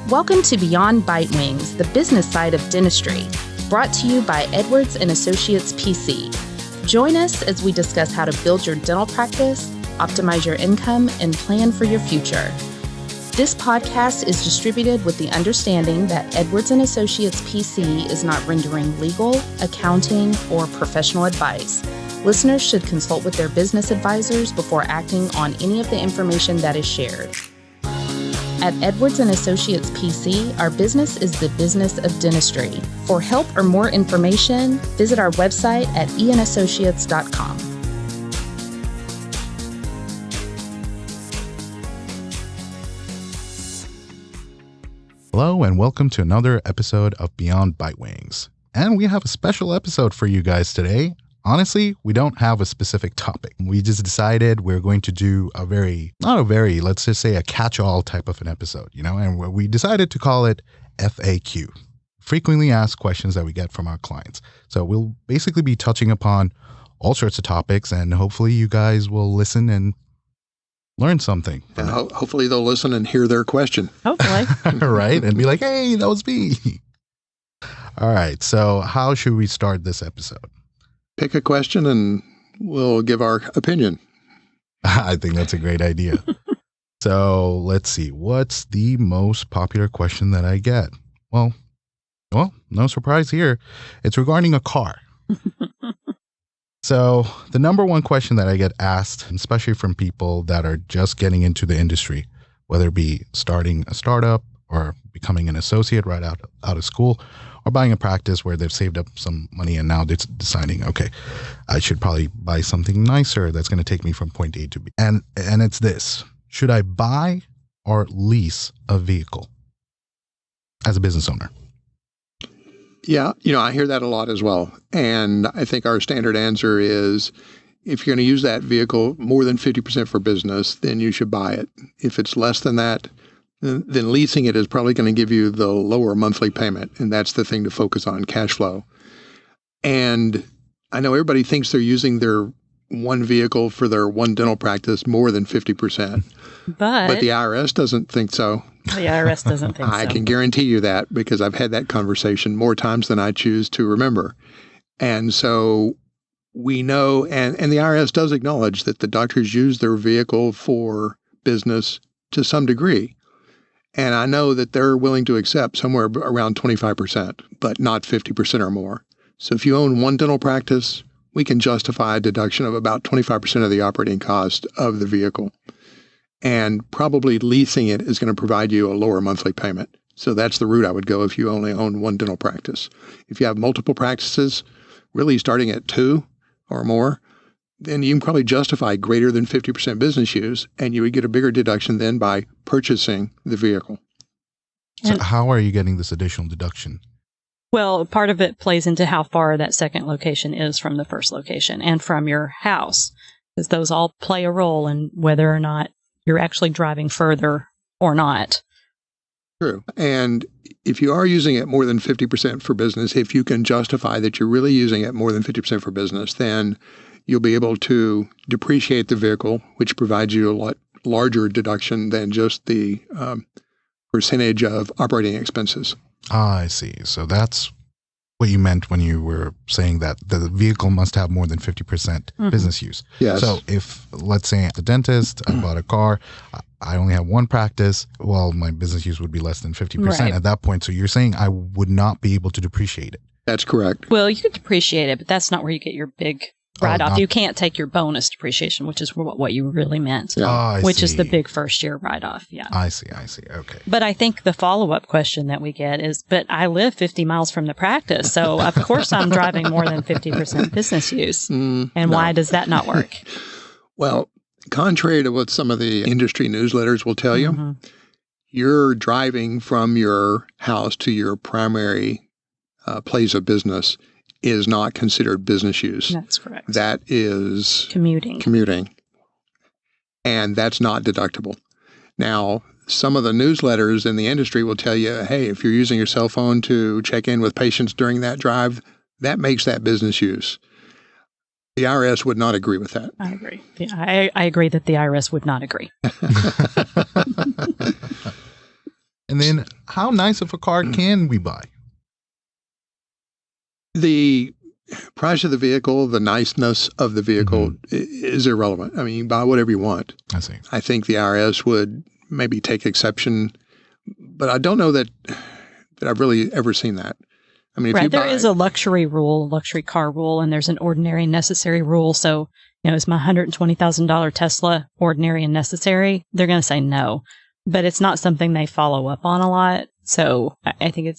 Welcome to Beyond Bite Wings, the business side of dentistry, brought to you by Edwards and Associates PC. Join us as we discuss how to build your dental practice, optimize your income, and plan for your future. This podcast is distributed with the understanding that Edwards and Associates PC is not rendering legal, accounting, or professional advice. Listeners should consult with their business advisors before acting on any of the information that is shared. At Edwards and Associates PC, our business is the business of dentistry. For help or more information, visit our website at eanassociates.com. Hello and welcome to another episode of Beyond Bite Wings. And we have a special episode for you guys today. Honestly, we don't have a specific topic. We just decided we're going to do let's just say a catch-all type of an episode, and we decided to call it FAQ, frequently asked questions that we get from our clients. So we'll basically be touching upon all sorts of topics, and hopefully you guys will listen and learn something. And hopefully they'll listen and hear their question. Hopefully. Right? And be like, hey, that was me. All right. So how should we start this episode? Pick a question and we'll give our opinion. I think that's a great idea. So let's see. What's the most popular question that I get? Well, no surprise here. It's regarding a car. So the number one question that I get asked, especially from people that are just getting into the industry, whether it be starting a startup or becoming an associate right out of school, or buying a practice where they've saved up some money and now they're deciding, okay, I should probably buy something nicer that's going to take me from point A to B. And it's this: should I buy or lease a vehicle as a business owner? Yeah, I hear that a lot as well. And I think our standard answer is, if you're going to use that vehicle more than 50% for business, then you should buy it. If it's less than that, then leasing it is probably going to give you the lower monthly payment. And that's the thing to focus on, cash flow. And I know everybody thinks they're using their one vehicle for their one dental practice more than 50%. But the IRS doesn't think so. The IRS doesn't think so. I can guarantee you that, because I've had that conversation more times than I choose to remember. And so we know, and the IRS does acknowledge that the doctors use their vehicle for business to some degree. And I know that they're willing to accept somewhere around 25%, but not 50% or more. So if you own one dental practice, we can justify a deduction of about 25% of the operating cost of the vehicle. And probably leasing it is going to provide you a lower monthly payment. So that's the route I would go if you only own one dental practice. If you have multiple practices, really starting at 2 or more, then you can probably justify greater than 50% business use, and you would get a bigger deduction then by purchasing the vehicle. So how are you getting this additional deduction? Well, part of it plays into how far that second location is from the first location and from your house, because those all play a role in whether or not you're actually driving further or not. True. And if you are using it more than 50% for business, if you can justify that you're really using it more than 50% for business, then you'll be able to depreciate the vehicle, which provides you a lot larger deduction than just the percentage of operating expenses. I see. So that's what you meant when you were saying that the vehicle must have more than 50% business use. Yes. So if, let's say, the dentist, I bought a car, I only have one practice, well, my business use would be less than 50% at that point. So you're saying I would not be able to depreciate it. That's correct. Well, you could depreciate it, but that's not where you get your big write-off. You can't take your bonus depreciation, which is what you really meant, which is the big first-year write-off. Yeah. I see. Okay. But I think the follow-up question that we get is, but I live 50 miles from the practice, so of course I'm driving more than 50% business use. Why does that not work? Well, contrary to what some of the industry newsletters will tell you, you're driving from your house to your primary place of business is not considered business use. That's correct. That is commuting. And that's not deductible. Now, some of the newsletters in the industry will tell you, hey, if you're using your cell phone to check in with patients during that drive, that makes that business use. The IRS would not agree with that. I agree. I agree that the IRS would not agree. And then how nice of a car can we buy? The price of the vehicle, the niceness of the vehicle is irrelevant. I mean, you can buy whatever you want. I see. I think the IRS would maybe take exception, but I don't know that I've really ever seen that. I mean, if you there buy, is a luxury rule, luxury car rule, and there's an ordinary and necessary rule. So, is my $120,000 Tesla ordinary and necessary? They're going to say no, but it's not something they follow up on a lot. So I think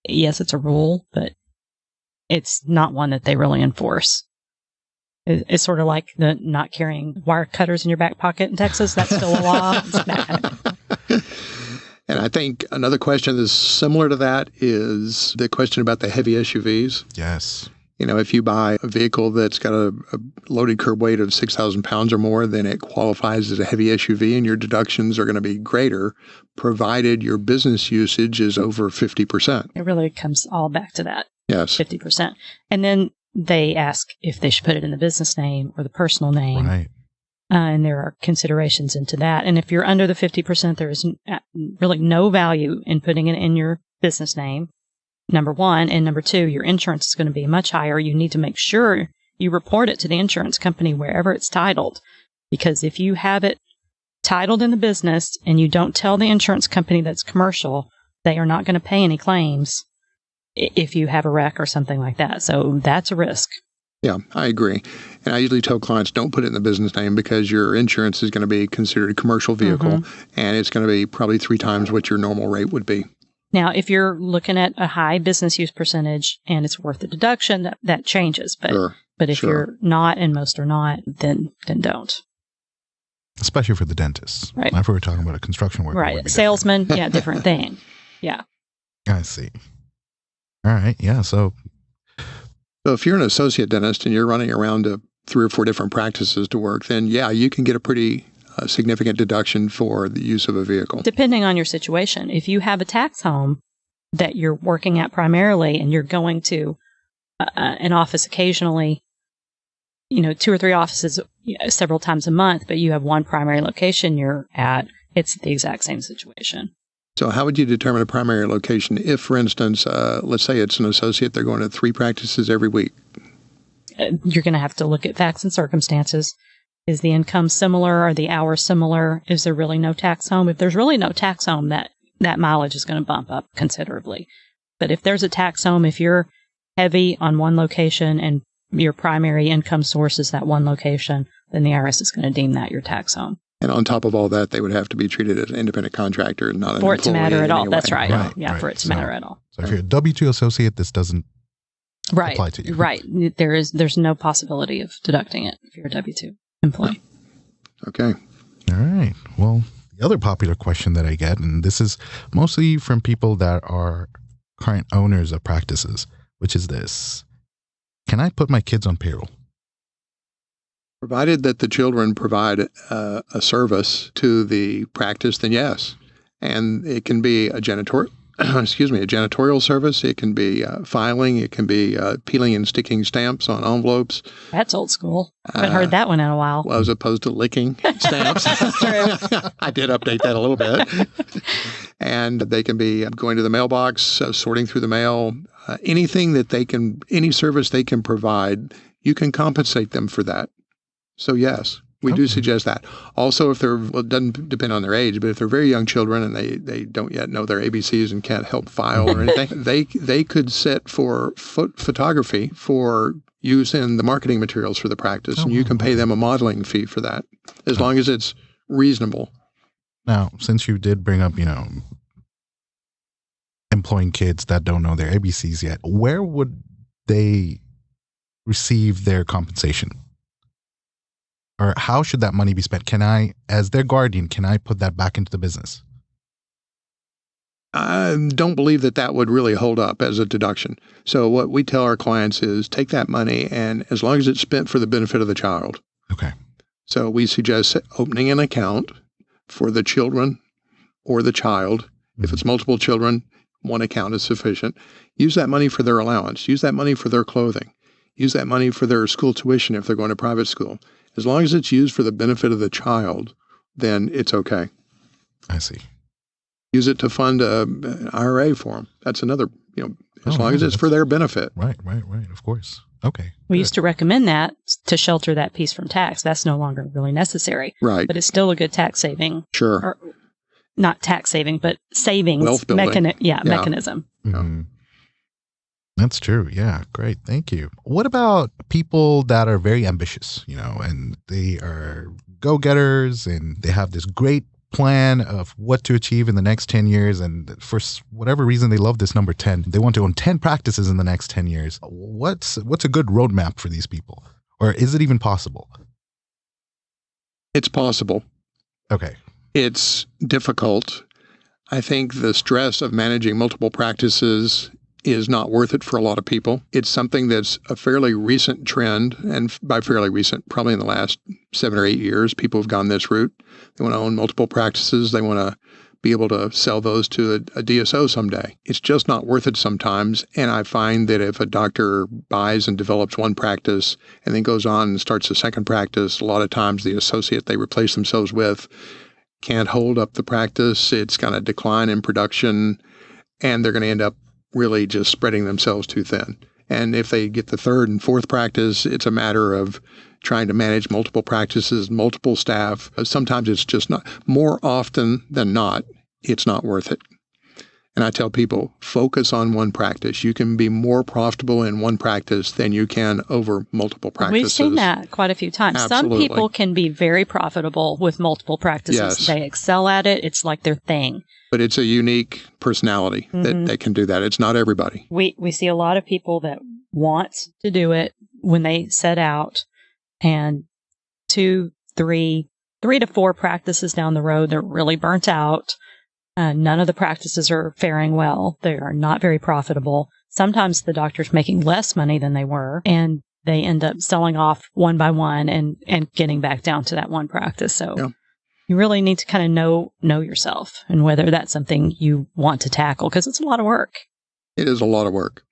yes, it's a rule, but it's not one that they really enforce. It's sort of like the not carrying wire cutters in your back pocket in Texas. That's still a law. It's that kind of thing. And I think another question that's similar to that is the question about the heavy SUVs. Yes. If you buy a vehicle that's got a loaded curb weight of 6,000 pounds or more, then it qualifies as a heavy SUV, and your deductions are going to be greater, provided your business usage is over 50%. It really comes all back to that. Yes. 50%. And then they ask if they should put it in the business name or the personal name. Right. And there are considerations into that. And if you're under the 50%, there is really no value in putting it in your business name, number one. And number two, your insurance is going to be much higher. You need to make sure you report it to the insurance company wherever it's titled. Because if you have it titled in the business and you don't tell the insurance company that's commercial, they are not going to pay any claims if you have a wreck or something like that. So that's a risk. Yeah, I agree. And I usually tell clients, don't put it in the business name because your insurance is going to be considered a commercial vehicle, and it's going to be probably 3 times what your normal rate would be. Now, if you're looking at a high business use percentage and it's worth the deduction, that changes. But if you're not, and most are not, then don't. Especially for the dentist. Right. If we were talking about a construction worker. Right. Salesman, different thing. Yeah. I see. All right. Yeah. So if you're an associate dentist and you're running around to 3 or 4 different practices to work, then you can get a pretty significant deduction for the use of a vehicle. Depending on your situation. If you have a tax home that you're working at primarily and you're going to an office occasionally, 2 or 3 offices several times a month, but you have one primary location you're at, it's the exact same situation. So how would you determine a primary location if, for instance, let's say it's an associate, they're going to 3 practices every week? You're going to have to look at facts and circumstances. Is the income similar? Are the hours similar? Is there really no tax home? If there's really no tax home, that mileage is going to bump up considerably. But if there's a tax home, if you're heavy on one location and your primary income source is that one location, then the IRS is going to deem that your tax home. And on top of all that, they would have to be treated as an independent contractor and not an employee. For it to matter at all. Anyway. That's right. Right. Yeah, for it to matter at all. So if you're a W-2 associate, this doesn't apply to you. Right. There's no possibility of deducting it if you're a W-2 employee. Okay. All right. Well, the other popular question that I get, and this is mostly from people that are current owners of practices, which is this: can I put my kids on payroll? Provided that the children provide a service to the practice, then yes. And it can be a janitorial service. It can be filing. It can be peeling and sticking stamps on envelopes. That's old school. I haven't heard that one in a while. Well, as opposed to licking stamps. That's true. I did update that a little bit. And they can be going to the mailbox, sorting through the mail, any service they can provide, you can compensate them for that. So yes, we do suggest that. Also, it doesn't depend on their age, but if they're very young children and they don't yet know their ABCs and can't help file or anything, they could sit for photography for use in the marketing materials for the practice, and you can pay them a modeling fee for that, as long as it's reasonable. Now, since you did bring up, employing kids that don't know their ABCs yet, where would they receive their compensation? Or how should that money be spent? Can I, as their guardian, put that back into the business? I don't believe that would really hold up as a deduction. So what we tell our clients is take that money, and as long as it's spent for the benefit of the child. Okay. So we suggest opening an account for the children or the child. Mm-hmm. If it's multiple children, one account is sufficient. Use that money for their allowance. Use that money for their clothing. Use that money for their school tuition if they're going to private school. As long as it's used for the benefit of the child, then it's okay. I see. Use it to fund an IRA for them. That's another, as long as it's for their benefit. Right. Of course. Okay. We used to recommend that to shelter that piece from tax. That's no longer really necessary. Right. But it's still a good tax saving. Sure. Or not tax saving, but savings Wealth building. mechanism. Mhm. That's true. Yeah. Great. Thank you. What about people that are very ambitious, and they are go-getters and they have this great plan of what to achieve in the next 10 years. And for whatever reason, they love this number 10. They want to own 10 practices in the next 10 years. What's a good roadmap for these people? Or is it even possible? It's possible. Okay. It's difficult. I think the stress of managing multiple practices is not worth it for a lot of people. It's something that's a fairly recent trend, and by fairly recent, probably in the last 7 or 8 years, people have gone this route. They want to own multiple practices. They want to be able to sell those to a DSO someday. It's just not worth it sometimes, and I find that if a doctor buys and develops one practice and then goes on and starts a second practice, a lot of times the associate they replace themselves with can't hold up the practice. It's going to decline in production, and they're going to end up really just spreading themselves too thin. And if they get the third and fourth practice, it's a matter of trying to manage multiple practices, multiple staff. Sometimes it's just not, more often than not, it's not worth it. And I tell people, focus on one practice. You can be more profitable in one practice than you can over multiple practices. We've seen that quite a few times. Absolutely. Some people can be very profitable with multiple practices. Yes. They excel at it. It's like their thing. But it's a unique personality that can do that. It's not everybody. We see a lot of people that want to do it when they set out, and 2, 3 to 4 practices down the road, they're really burnt out. None of the practices are faring well. They are not very profitable. Sometimes the doctor's making less money than they were, and they end up selling off one by one and getting back down to that one practice. So you really need to kind of know yourself and whether that's something you want to tackle, because it's a lot of work. It is a lot of work.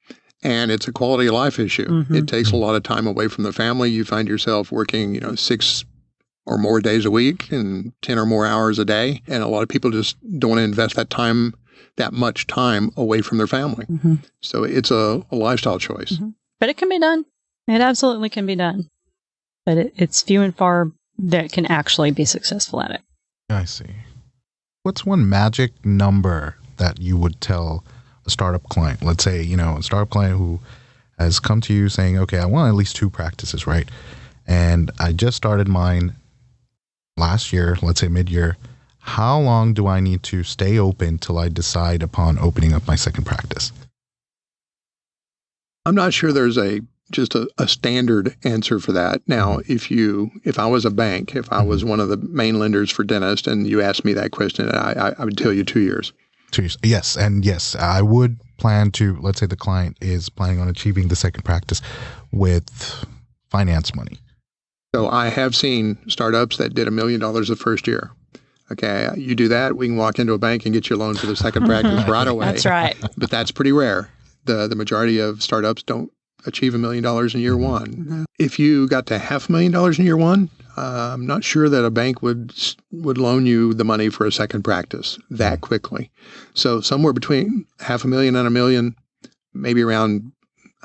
And it's a quality of life issue. It takes a lot of time away from the family. You find yourself working, 6 or more days a week and 10 or more hours a day. And a lot of people just don't want to invest that much time away from their family. So it's a lifestyle choice. But it can be done. It absolutely can be done. But it's few and far that can actually be successful at it. I see. What's one magic number that you would tell a startup client? Let's say, a startup client who has come to you saying, okay, I want at least 2 practices, right? And I just started mine last year, let's say mid-year. How long do I need to stay open till I decide upon opening up my second practice? I'm not sure there's just a standard answer for that. Now, if I was a bank, if I was one of the main lenders for dentists, and you asked me that question, I would tell you 2 years. 2 years. Yes. And yes, I would plan to, let's say the client is planning on achieving the second practice with finance money. So I have seen startups that did $1 million the first year. Okay, you do that, we can walk into a bank and get you a loan for the second practice right away. That's right. But that's pretty rare. The majority of startups don't achieve $1 million in year one. If you got to $500,000 in year one, I'm not sure that a bank would loan you the money for a second practice that quickly. So somewhere between $500,000 and $1 million, maybe around,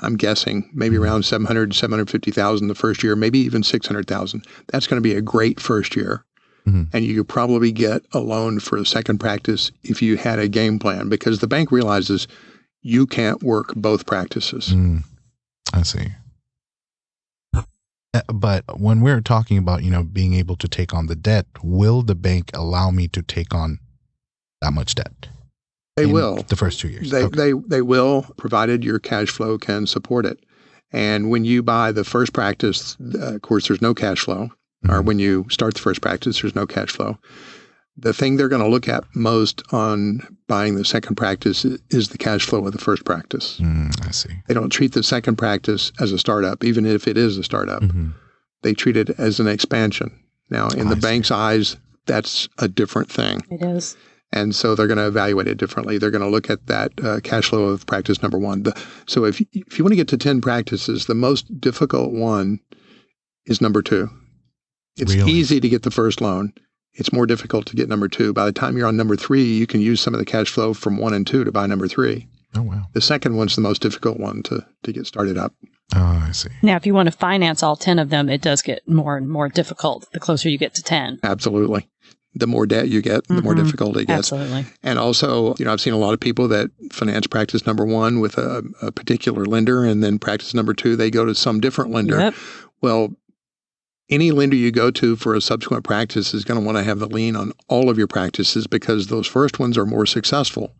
I'm guessing, maybe around $700,000 to $750,000 the first year, maybe even $600,000. That's going to be a great first year. And you could probably get a loan for a second practice if you had a game plan, because the bank realizes you can't work both practices. I see. But when we're talking about, being able to take on the debt, will the bank allow me to take on that much debt? They will. The first 2 years. They will, provided your cash flow can support it. And when you buy the first practice, of course, there's no cash flow. Or when you start the first practice, there's no cash flow. The thing they're going to look at most on buying the second practice is the cash flow of the first practice. I see. They don't treat the second practice as a startup, even if it is a startup. They treat it as an expansion. Now, in the bank's eyes, that's a different thing. It is. And so they're going to evaluate it differently. They're going to look at that cash flow of practice number one. So if you want to get to 10 practices, the most difficult one is number 2. It's Really? easy to get the first loan. it's more difficult to get number 2. By the time you're on number 3, you can use some of the cash flow from 1 and 2 to buy number 3. Oh, wow. The second one's the most difficult one to get started up. Oh, I see. Now, if you want to finance all 10 of them, it does get more and more difficult the closer you get to 10. Absolutely. The more debt you get, the more difficult it gets. Absolutely. And also, I've seen a lot of people that finance practice number 1 with a particular lender, and then practice number 2, they go to some different lender. Yep. Well, any lender you go to for a subsequent practice is going to want to have the lien on all of your practices because those first ones are more successful.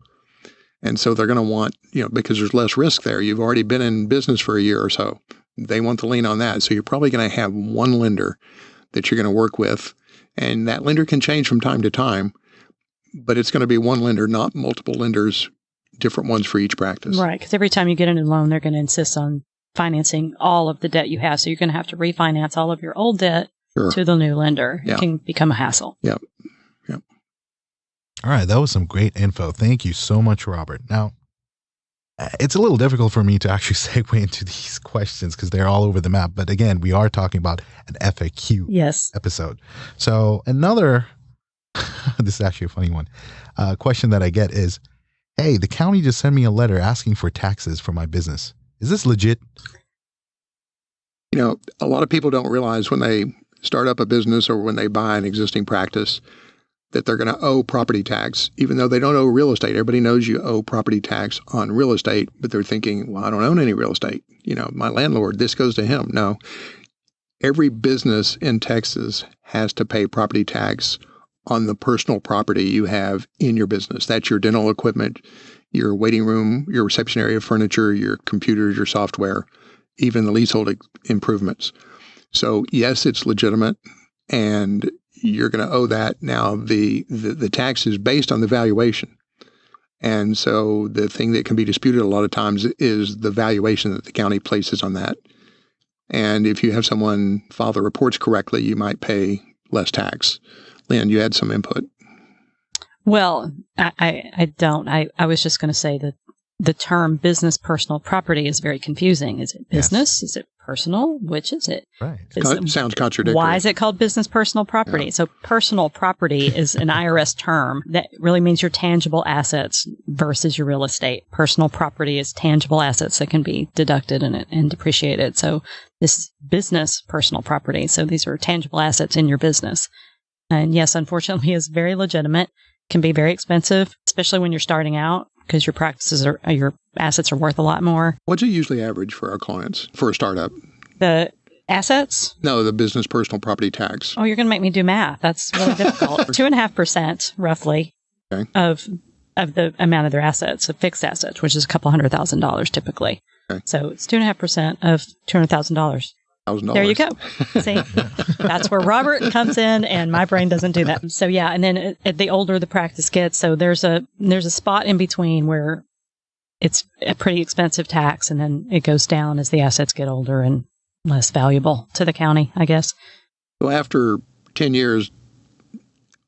And so they're going to want, because there's less risk there. You've already been in business for a year or so. They want the lien on that. So you're probably going to have one lender that you're going to work with. And that lender can change from time to time, but it's going to be one lender, not multiple lenders, different ones for each practice. Right. Because every time you get a new loan, they're going to insist on financing all of the debt you have. So you're going to have to refinance all of your old debt to the new lender. Yeah. It can become a hassle. Yep. All right. That was some great info. Thank you so much, Robert. Now, it's a little difficult for me to actually segue into these questions because they're all over the map. But again, we are talking about an FAQ episode. So another, this is actually a funny one, question that I get is, hey, the county just sent me a letter asking for taxes for my business. Is this legit? A lot of people don't realize when they start up a business or when they buy an existing practice that they're going to owe property tax, even though they don't owe real estate. Everybody knows you owe property tax on real estate, but they're thinking, well, I don't own any real estate. My landlord, this goes to him. No, every business in Texas has to pay property tax on the personal property you have in your business. That's your dental equipment, your waiting room, your reception area furniture, your computers, your software, even the leasehold improvements. So yes, it's legitimate, and you're going to owe that. Now, the tax is based on the valuation. And so the thing that can be disputed a lot of times is the valuation that the county places on that. And if you have someone file the reports correctly, you might pay less tax. Lynn, you had some input. Well, I don't. I was just going to say that the term business personal property is very confusing. Is it business? Yes. Is it personal? Which is it? Right. Sounds contradictory. Why is it called business personal property? Yeah. So personal property is an IRS term that really means your tangible assets versus your real estate. Personal property is tangible assets that can be deducted and depreciated. So this is business personal property. So these are tangible assets in your business. And yes, unfortunately, is very legitimate. Can be very expensive, especially when you're starting out, because your assets are worth a lot more. What's it usually average for our clients for a startup? The assets? No, the business personal property tax. Oh, you're going to make me do math. That's really difficult. 2.5% roughly of the amount of their assets, of fixed assets, which is a couple $100,000 typically. Okay. So it's 2.5% of $200,000. There you go. See, that's where Robert comes in, and my brain doesn't do that. So yeah, and then the older the practice gets, so there's a spot in between where it's a pretty expensive tax, and then it goes down as the assets get older and less valuable to the county, I guess. So after 10 years,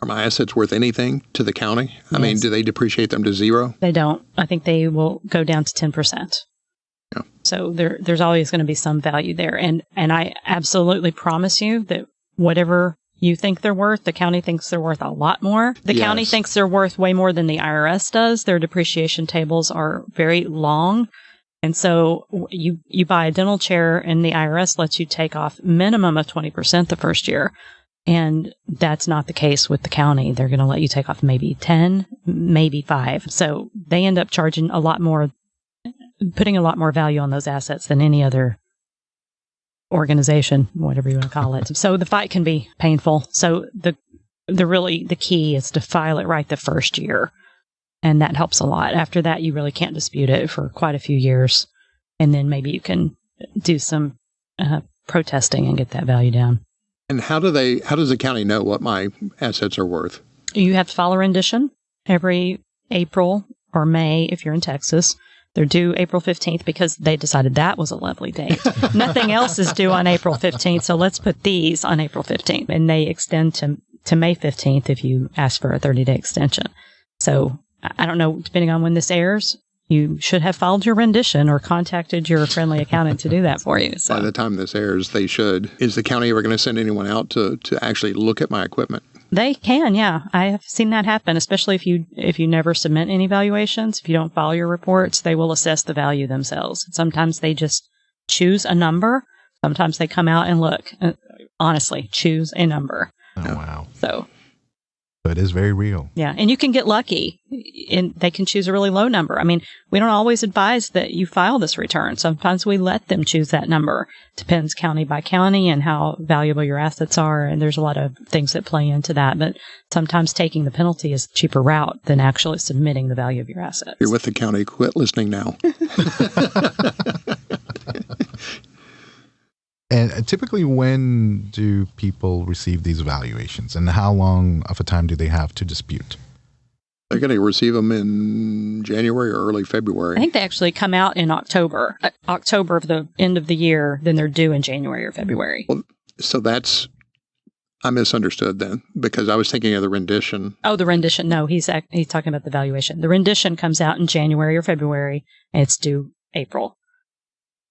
are my assets worth anything to the county? I mean, do they depreciate them to zero? They don't. I think they will go down to 10%. Yeah. So there's always going to be some value there. And I absolutely promise you that whatever you think they're worth, the county thinks they're worth a lot more. The county thinks they're worth way more than the IRS does. Their depreciation tables are very long. And so you buy a dental chair and the IRS lets you take off minimum of 20% the first year. And that's not the case with the county. They're going to let you take off maybe 10, maybe 5. So they end up charging a lot more, putting a lot more value on those assets than any other organization, whatever you want to call it. So the fight can be painful. So the key is to file it right the first year. And that helps a lot. After that, you really can't dispute it for quite a few years. And then maybe you can do some protesting and get that value down. And how does the county know what my assets are worth? You have to file a rendition every April or May if you're in Texas. They're due April 15th because they decided that was a lovely date. Nothing else is due on April 15th, so let's put these on April 15th. And they extend to May 15th if you ask for a 30-day extension. So I don't know, depending on when this airs, you should have filed your rendition or contacted your friendly accountant to do that for you. So. By the time this airs, they should. Is the county ever going to send anyone out to actually look at my equipment? They can, yeah. I have seen that happen, especially if you never submit any valuations. If you don't file your reports, they will assess the value themselves. Sometimes they just choose a number. Sometimes they come out and look. Honestly, choose a number. Oh, wow. So it is very real. Yeah, and you can get lucky, and they can choose a really low number. I mean, we don't always advise that you file this return. Sometimes we let them choose that number. Depends county by county and how valuable your assets are, and there's a lot of things that play into that. But sometimes taking the penalty is a cheaper route than actually submitting the value of your assets. You're with the county. Quit listening now. And typically, when do people receive these evaluations, and how long of a time do they have to dispute? They're going to receive them in January or early February. I think they actually come out in October of the end of the year. Then they're due in January or February. Well, so I misunderstood then, because I was thinking of the rendition. Oh, the rendition. No, he's talking about the valuation. The rendition comes out in January or February, and it's due April.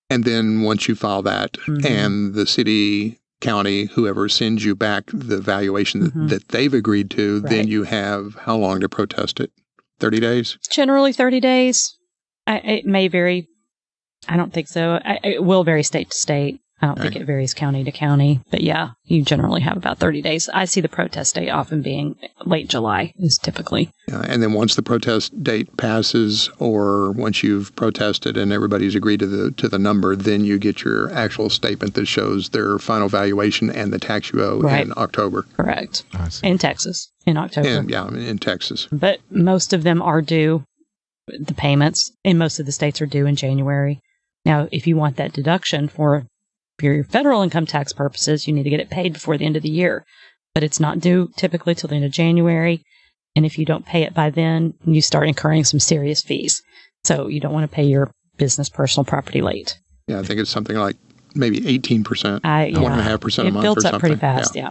And then once you file that, and the city, county, whoever sends you back the valuation that they've agreed to, then you have how long to protest it? 30 days? Generally 30 days. It may vary. I don't think so. It will vary state to state. I don't think it varies county to county. But yeah, you generally have about 30 days. I see the protest date often being late July is typically. Yeah, and then once the protest date passes, or once you've protested and everybody's agreed to the number, then you get your actual statement that shows their final valuation and the tax you owe in October. Correct. I see. In Texas, in October. In Texas. But most of them are due. The payments in most of the states are due in January. Now, if you want that deduction for your federal income tax purposes, you need to get it paid before the end of the year. But it's not due typically till the end of January. And if you don't pay it by then, you start incurring some serious fees. So you don't want to pay your business personal property late. Yeah, I think it's something like maybe 18%, 1.5% a month or something. It builds up pretty fast, yeah.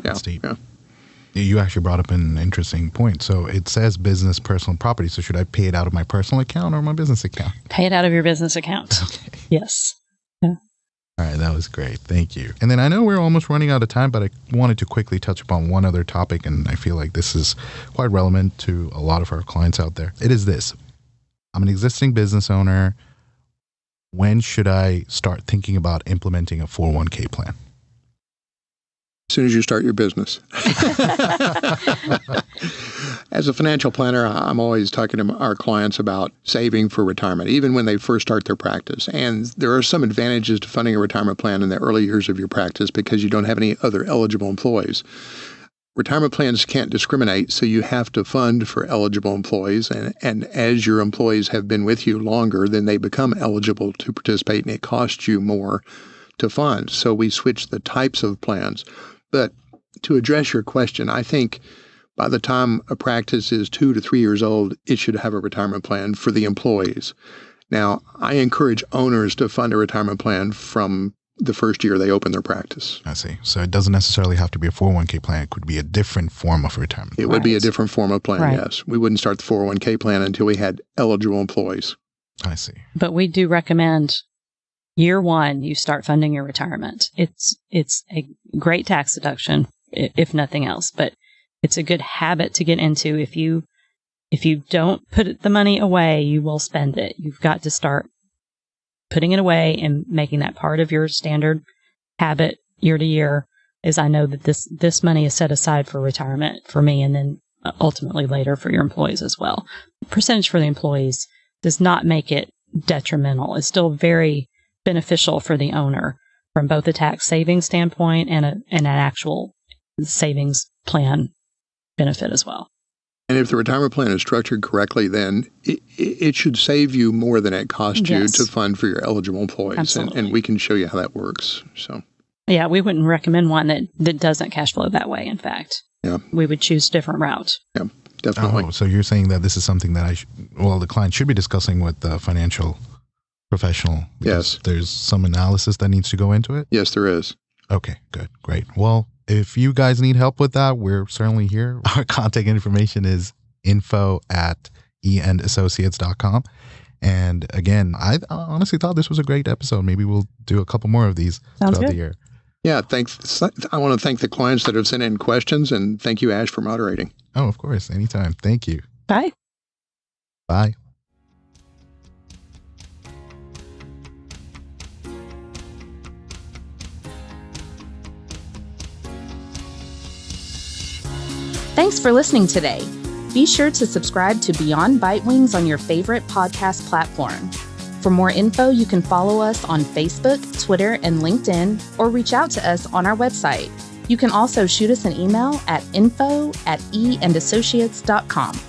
You actually brought up an interesting point. So it says business personal property. So should I pay it out of my personal account or my business account? Pay it out of your business account. Okay. Yes. Yeah. All right, that was great. Thank you. And then I know we're almost running out of time, but I wanted to quickly touch upon one other topic, and I feel like this is quite relevant to a lot of our clients out there. It is this. I'm an existing business owner. When should I start thinking about implementing a 401k plan? As soon as you start your business. As a financial planner, I'm always talking to our clients about saving for retirement, even when they first start their practice. And there are some advantages to funding a retirement plan in the early years of your practice because you don't have any other eligible employees. Retirement plans can't discriminate, so you have to fund for eligible employees. And as your employees have been with you longer, then they become eligible to participate, and it costs you more to fund. So we switch the types of plans. But to address your question, I think by the time a practice is 2 to 3 years old, it should have a retirement plan for the employees. Now, I encourage owners to fund a retirement plan from the first year they open their practice. I see. So it doesn't necessarily have to be a 401k plan. It could be a different form of retirement. It would be a different form of plan, yes. We wouldn't start the 401k plan until we had eligible employees. I see. But we do recommend year one, you start funding your retirement. It's a great tax deduction, if nothing else, but it's a good habit to get into. If you don't put the money away, you will spend it. You've got to start putting it away and making that part of your standard habit year to year. As I know that this money is set aside for retirement for me, and then ultimately later for your employees as well. Percentage for the employees does not make it detrimental. It's still very beneficial for the owner from both a tax savings standpoint and an actual savings plan benefit as well. And if the retirement plan is structured correctly, then it should save you more than it costs you to fund for your eligible employees. And we can show you how that works. So, yeah, we wouldn't recommend one that doesn't cash flow that way, in fact. Yeah. We would choose a different route. Yeah, definitely. Oh, so you're saying that this is something that the client should be discussing with the financial professional. Yes. There's some analysis that needs to go into it? Yes, there is. Okay, good. Great. Well, if you guys need help with that, we're certainly here. Our contact information is info@eandassociates.com. And again, I honestly thought this was a great episode. Maybe we'll do a couple more of these throughout the year. Yeah, thanks. I want to thank the clients that have sent in questions, and thank you, Ash, for moderating. Oh, of course. Anytime. Thank you. Bye. Bye. Thanks for listening today. Be sure to subscribe to Beyond Bite Wings on your favorite podcast platform. For more info, you can follow us on Facebook, Twitter, and LinkedIn, or reach out to us on our website. You can also shoot us an email at info@eandassociates.com.